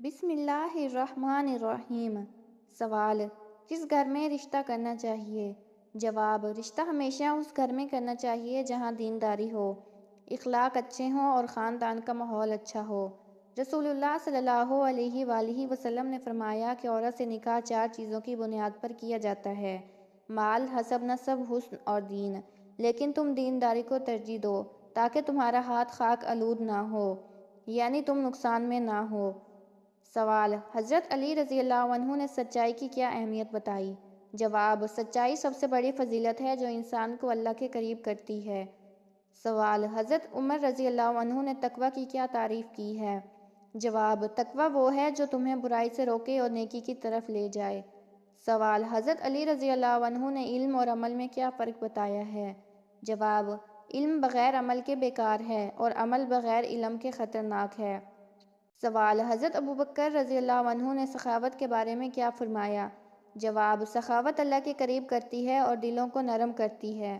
بسم اللہ الرحمن الرحیم۔ سوال: کس گھر میں رشتہ کرنا چاہیے؟ جواب: رشتہ ہمیشہ اس گھر میں کرنا چاہیے جہاں دینداری ہو، اخلاق اچھے ہوں اور خاندان کا ماحول اچھا ہو۔ رسول اللہ صلی اللہ علیہ وآلہ وسلم نے فرمایا کہ عورت سے نکاح 4 چیزوں کی بنیاد پر کیا جاتا ہے: مال، حسب نسب، حسن اور دین۔ لیکن تم دینداری کو ترجیح دو تاکہ تمہارا ہاتھ خاک آلود نہ ہو، یعنی تم نقصان میں نہ ہو۔ سوال: حضرت علی رضی اللہ عنہ نے سچائی کی کیا اہمیت بتائی؟ جواب: سچائی سب سے بڑی فضیلت ہے جو انسان کو اللہ کے قریب کرتی ہے۔ سوال: حضرت عمر رضی اللہ عنہ نے تقویٰ کی کیا تعریف کی ہے؟ جواب: تقویٰ وہ ہے جو تمہیں برائی سے روکے اور نیکی کی طرف لے جائے۔ سوال: حضرت علی رضی اللہ عنہ نے علم اور عمل میں کیا فرق بتایا ہے؟ جواب: علم بغیر عمل کے بیکار ہے اور عمل بغیر علم کے خطرناک ہے۔ سوال: حضرت ابوبکر رضی اللہ عنہ نے سخاوت کے بارے میں کیا فرمایا؟ جواب: سخاوت اللہ کے قریب کرتی ہے اور دلوں کو نرم کرتی ہے۔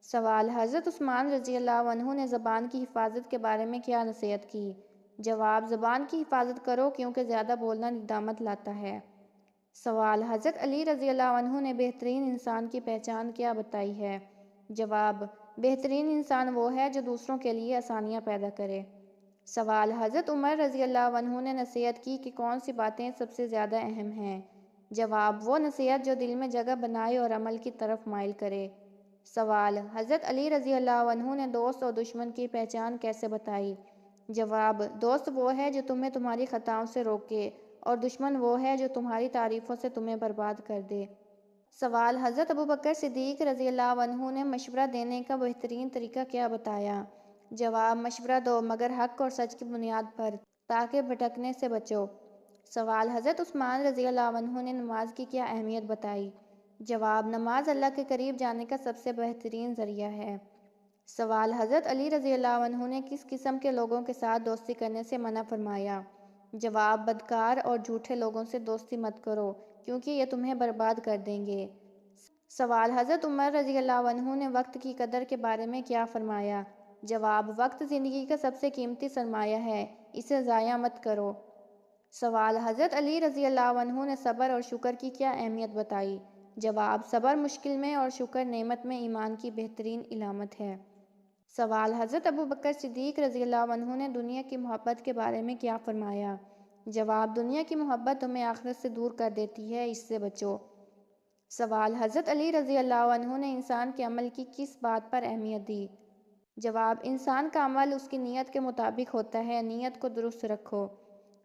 سوال: حضرت عثمان رضی اللہ عنہ نے زبان کی حفاظت کے بارے میں کیا نصیحت کی؟ جواب: زبان کی حفاظت کرو کیونکہ زیادہ بولنا ندامت لاتا ہے۔ سوال: حضرت علی رضی اللہ عنہ نے بہترین انسان کی پہچان کیا بتائی ہے؟ جواب: بہترین انسان وہ ہے جو دوسروں کے لیے آسانیاں پیدا کرے۔ سوال: حضرت عمر رضی اللہ عنہ نے نصیحت کی کہ کون سی باتیں سب سے زیادہ اہم ہیں؟ جواب: وہ نصیحت جو دل میں جگہ بنائے اور عمل کی طرف مائل کرے۔ سوال: حضرت علی رضی اللہ عنہ نے دوست اور دشمن کی پہچان کیسے بتائی؟ جواب: دوست وہ ہے جو تمہیں تمہاری خطاؤں سے روکے اور دشمن وہ ہے جو تمہاری تعریفوں سے تمہیں برباد کر دے۔ سوال: حضرت ابوبکر صدیق رضی اللہ عنہ نے مشورہ دینے کا بہترین طریقہ کیا بتایا؟ جواب: مشورہ دو مگر حق اور سچ کی بنیاد پر تاکہ بھٹکنے سے بچو۔ سوال: حضرت عثمان رضی اللہ عنہ نے نماز کی کیا اہمیت بتائی؟ جواب: نماز اللہ کے قریب جانے کا سب سے بہترین ذریعہ ہے۔ سوال: حضرت علی رضی اللہ عنہ نے کس قسم کے لوگوں کے ساتھ دوستی کرنے سے منع فرمایا؟ جواب: بدکار اور جھوٹے لوگوں سے دوستی مت کرو کیونکہ یہ تمہیں برباد کر دیں گے۔ سوال: حضرت عمر رضی اللہ عنہ نے وقت کی قدر کے بارے میں کیا فرمایا؟ جواب: وقت زندگی کا سب سے قیمتی سرمایہ ہے، اسے ضائع مت کرو۔ سوال: حضرت علی رضی اللہ عنہ نے صبر اور شکر کی کیا اہمیت بتائی؟ جواب: صبر مشکل میں اور شکر نعمت میں ایمان کی بہترین علامت ہے۔ سوال: حضرت ابوبکر صدیق رضی اللہ عنہ نے دنیا کی محبت کے بارے میں کیا فرمایا؟ جواب: دنیا کی محبت تمہیں آخرت سے دور کر دیتی ہے، اس سے بچو۔ سوال: حضرت علی رضی اللہ عنہ نے انسان کے عمل کی کس بات پر اہمیت دی؟ جواب: انسان کا عمل اس کی نیت کے مطابق ہوتا ہے، نیت کو درست رکھو۔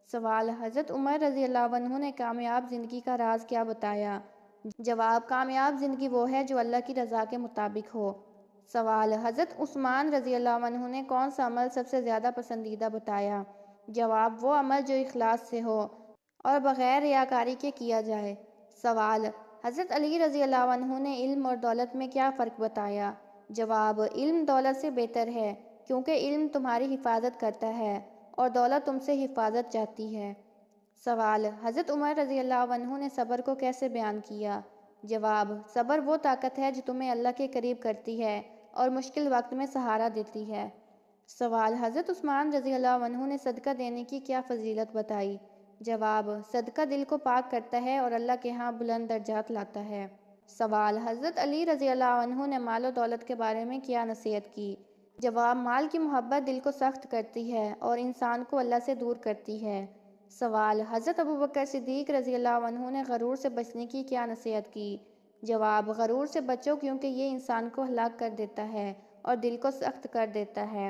سوال: حضرت عمر رضی اللہ عنہ نے کامیاب زندگی کا راز کیا بتایا؟ جواب: کامیاب زندگی وہ ہے جو اللہ کی رضا کے مطابق ہو۔ سوال: حضرت عثمان رضی اللہ عنہ نے کون سا عمل سب سے زیادہ پسندیدہ بتایا؟ جواب: وہ عمل جو اخلاص سے ہو اور بغیر ریاکاری کے کیا جائے۔ سوال: حضرت علی رضی اللہ عنہ نے علم اور دولت میں کیا فرق بتایا؟ جواب: علم دولت سے بہتر ہے کیونکہ علم تمہاری حفاظت کرتا ہے اور دولت تم سے حفاظت چاہتی ہے۔ سوال: حضرت عمر رضی اللہ عنہ نے صبر کو کیسے بیان کیا؟ جواب: صبر وہ طاقت ہے جو تمہیں اللہ کے قریب کرتی ہے اور مشکل وقت میں سہارا دیتی ہے۔ سوال: حضرت عثمان رضی اللہ عنہ نے صدقہ دینے کی کیا فضیلت بتائی؟ جواب: صدقہ دل کو پاک کرتا ہے اور اللہ کے ہاں بلند درجات لاتا ہے۔ سوال: حضرت علی رضی اللہ عنہ نے مال و دولت کے بارے میں کیا نصیحت کی؟ جواب: مال کی محبت دل کو سخت کرتی ہے اور انسان کو اللہ سے دور کرتی ہے۔ سوال: حضرت ابوبکر صدیق رضی اللہ عنہ نے غرور سے بچنے کی کیا نصیحت کی؟ جواب: غرور سے بچو کیونکہ یہ انسان کو ہلاک کر دیتا ہے اور دل کو سخت کر دیتا ہے۔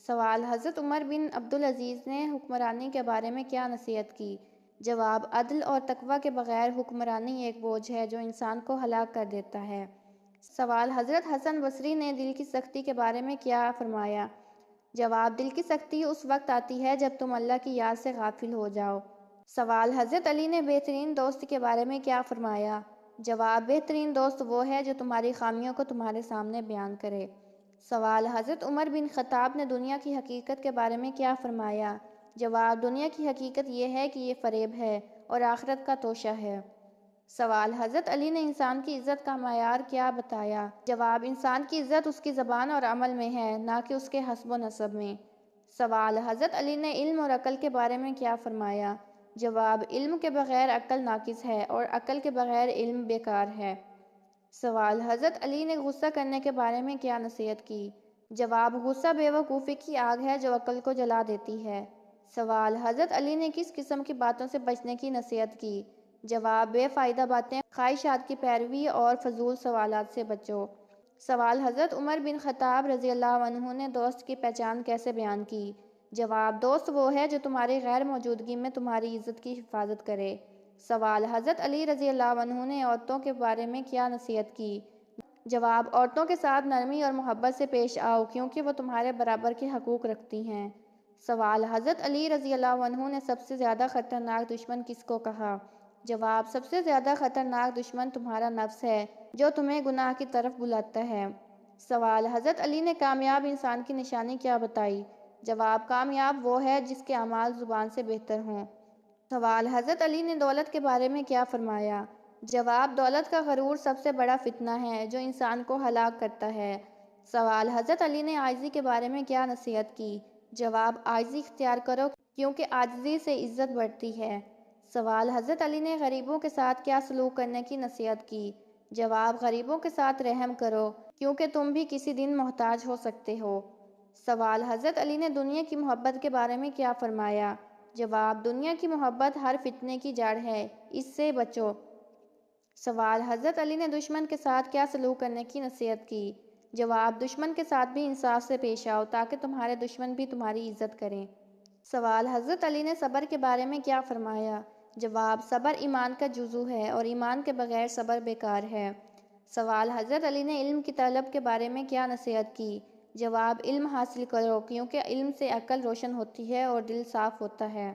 سوال: حضرت عمر بن عبدالعزیز نے حکمرانی کے بارے میں کیا نصیحت کی؟ جواب: عدل اور تقویٰ کے بغیر حکمرانی ایک بوجھ ہے جو انسان کو ہلاک کر دیتا ہے۔ سوال: حضرت حسن بصری نے دل کی سختی کے بارے میں کیا فرمایا؟ جواب: دل کی سختی اس وقت آتی ہے جب تم اللہ کی یاد سے غافل ہو جاؤ۔ سوال: حضرت علی نے بہترین دوست کے بارے میں کیا فرمایا؟ جواب: بہترین دوست وہ ہے جو تمہاری خامیوں کو تمہارے سامنے بیان کرے۔ سوال: حضرت عمر بن خطاب نے دنیا کی حقیقت کے بارے میں کیا فرمایا؟ جواب: دنیا کی حقیقت یہ ہے کہ یہ فریب ہے اور آخرت کا توشہ ہے۔ سوال: حضرت علی نے انسان کی عزت کا معیار کیا بتایا؟ جواب: انسان کی عزت اس کی زبان اور عمل میں ہے، نہ کہ اس کے حسب و نسب میں۔ سوال: حضرت علی نے علم اور عقل کے بارے میں کیا فرمایا؟ جواب: علم کے بغیر عقل ناقص ہے اور عقل کے بغیر علم بیکار ہے۔ سوال: حضرت علی نے غصہ کرنے کے بارے میں کیا نصیحت کی؟ جواب: غصہ بے وقوفی کی آگ ہے جو عقل کو جلا دیتی ہے۔ سوال: حضرت علی نے کس قسم کی باتوں سے بچنے کی نصیحت کی؟ جواب: بے فائدہ باتیں، خواہشات کی پیروی اور فضول سوالات سے بچو۔ سوال: حضرت عمر بن خطاب رضی اللہ عنہ نے دوست کی پہچان کیسے بیان کی؟ جواب: دوست وہ ہے جو تمہاری غیر موجودگی میں تمہاری عزت کی حفاظت کرے۔ سوال: حضرت علی رضی اللہ عنہ نے عورتوں کے بارے میں کیا نصیحت کی؟ جواب: عورتوں کے ساتھ نرمی اور محبت سے پیش آؤ کیونکہ وہ تمہارے برابر کے حقوق رکھتی ہیں۔ سوال: حضرت علی رضی اللہ عنہ نے سب سے زیادہ خطرناک دشمن کس کو کہا؟ جواب: سب سے زیادہ خطرناک دشمن تمہارا نفس ہے جو تمہیں گناہ کی طرف بلاتا ہے۔ سوال: حضرت علی نے کامیاب انسان کی نشانی کیا بتائی؟ جواب: کامیاب وہ ہے جس کے اعمال زبان سے بہتر ہوں۔ سوال: حضرت علی نے دولت کے بارے میں کیا فرمایا؟ جواب: دولت کا غرور سب سے بڑا فتنہ ہے جو انسان کو ہلاک کرتا ہے۔ سوال: حضرت علی نے عاجزی کے بارے میں کیا نصیحت کی؟ جواب: عاجزی اختیار کرو کیونکہ عاجزی سے عزت بڑھتی ہے۔ سوال: حضرت علی نے غریبوں کے ساتھ کیا سلوک کرنے کی نصیحت کی؟ جواب: غریبوں کے ساتھ رحم کرو کیونکہ تم بھی کسی دن محتاج ہو سکتے ہو۔ سوال: حضرت علی نے دنیا کی محبت کے بارے میں کیا فرمایا؟ جواب: دنیا کی محبت ہر فتنے کی جڑ ہے، اس سے بچو۔ سوال: حضرت علی نے دشمن کے ساتھ کیا سلوک کرنے کی نصیحت کی؟ جواب: دشمن کے ساتھ بھی انصاف سے پیش آؤ تاکہ تمہارے دشمن بھی تمہاری عزت کریں۔ سوال: حضرت علی نے صبر کے بارے میں کیا فرمایا؟ جواب: صبر ایمان کا جزو ہے اور ایمان کے بغیر صبر بیکار ہے۔ سوال: حضرت علی نے علم کی طلب کے بارے میں کیا نصیحت کی؟ جواب: علم حاصل کرو کیونکہ علم سے عقل روشن ہوتی ہے اور دل صاف ہوتا ہے۔